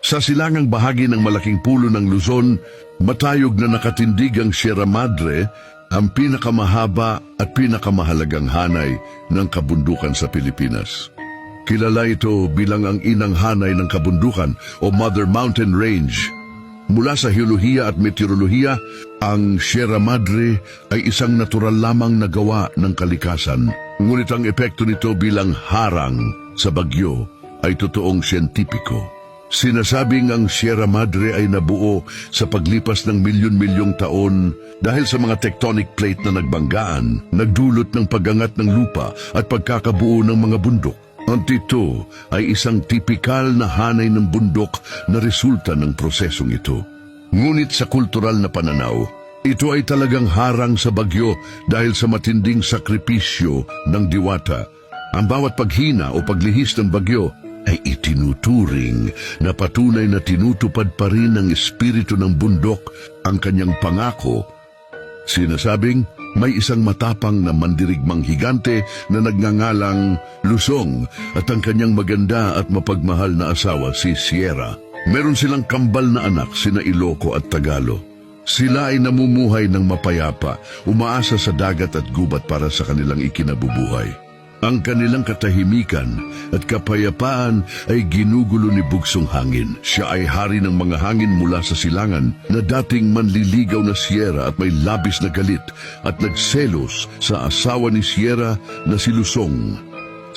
Sa silangang bahagi ng malaking pulo ng Luzon, matayog na nakatindig ang Sierra Madre, ang pinakamahaba at pinakamahalagang hanay ng kabundukan sa Pilipinas. Kilala ito bilang ang inang hanay ng kabundukan o Mother Mountain Range. Mula sa hiyolohiya at meteorolohiya, ang Sierra Madre ay isang natural lamang na gawa ng kalikasan. Ngunit ang epekto nito bilang harang sa bagyo ay totoong siyentipiko. Sinasabing ang Sierra Madre ay nabuo sa paglipas ng milyon-milyong taon dahil sa mga tectonic plate na nagbanggaan, nagdulot ng pagangat ng lupa at pagkakabuo ng mga bundok. At ito ay isang tipikal na hanay ng bundok na resulta ng prosesong ito. Ngunit sa kultural na pananaw, ito ay talagang harang sa bagyo dahil sa matinding sakripisyo ng diwata. Ang bawat paghina o paglihis ng bagyo ay itinuturing na patunay na tinutupad pa rin ng espiritu ng bundok ang kanyang pangako. Sinasabing may isang matapang na mandirigmang higante na nagngangalang Lusong at ang kanyang maganda at mapagmahal na asawa si Sierra. Meron silang kambal na anak sina Iloco at Tagalo. Sila ay namumuhay ng mapayapa, umaasa sa dagat at gubat para sa kanilang ikinabubuhay. Ang kanilang katahimikan at kapayapaan ay ginugulo ni Bugsong Hangin. Siya ay hari ng mga hangin mula sa silangan na dating manliligaw na Sierra at may labis na galit at nagselos sa asawa ni Sierra na si Lusong.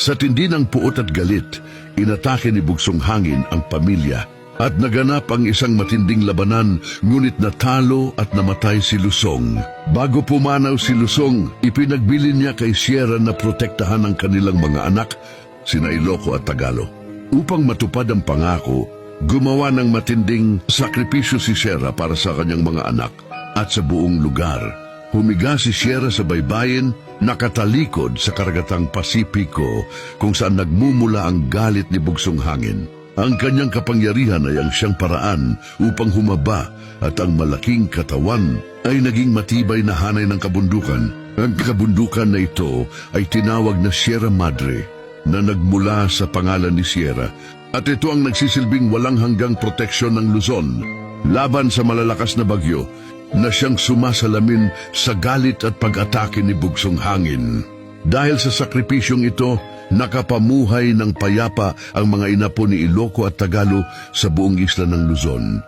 Sa tindi ng puot at galit, inatake ni Bugsong Hangin ang pamilya at naganap ang isang matinding labanan, ngunit natalo at namatay si Lusong. Bago pumanaw si Lusong, ipinagbilin niya kay Sierra na protektahan ang kanilang mga anak, sina Iloco at Tagalo. Upang matupad ang pangako, gumawa ng matinding sakripisyo si Sierra para sa kanyang mga anak at sa buong lugar. Humiga si Sierra sa baybayin, nakatalikod sa karagatang Pasipiko kung saan nagmumula ang galit ni Bugsong Hangin. Ang kanyang kapangyarihan ay ang siyang paraan upang humaba at ang malaking katawan ay naging matibay na hanay ng kabundukan. Ang kabundukan na ito ay tinawag na Sierra Madre na nagmula sa pangalan ni Sierra at ito ang nagsisilbing walang hanggang proteksyon ng Luzon laban sa malalakas na bagyo na siyang sumasalamin sa galit at pag-atake ni Bugsong Hangin. Dahil sa sakripisyong ito, nakapamuhay ng payapa ang mga inapo ni Iloco at Tagalo sa buong isla ng Luzon.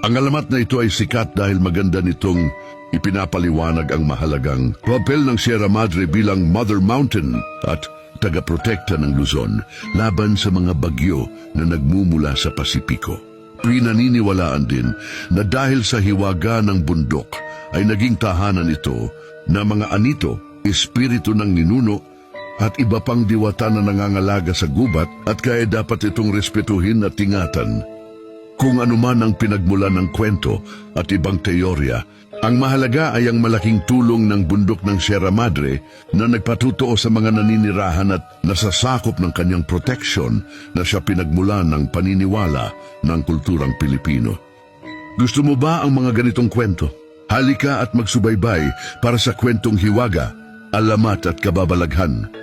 Ang alamat na ito ay sikat dahil maganda nitong ipinapaliwanag ang mahalagang papel ng Sierra Madre bilang Mother Mountain at tagaprotekta ng Luzon laban sa mga bagyo na nagmumula sa Pasipiko. Pinaniniwalaan din na dahil sa hiwaga ng bundok ay naging tahanan ito na mga anito, espiritu ng ninuno at iba pang diwata na nangangalaga sa gubat at kaya dapat itong respetuhin at ingatan. Kung anuman ang pinagmulan ng kwento at ibang teorya, ang mahalaga ay ang malaking tulong ng bundok ng Sierra Madre na nagpatutuo sa mga naninirahan at nasasakop ng kanyang proteksyon na siya pinagmulan ng paniniwala ng kulturang Pilipino. Gusto mo ba ang mga ganitong kwento? Halika at magsubaybay para sa kwentong hiwaga, alamat at kababalaghan.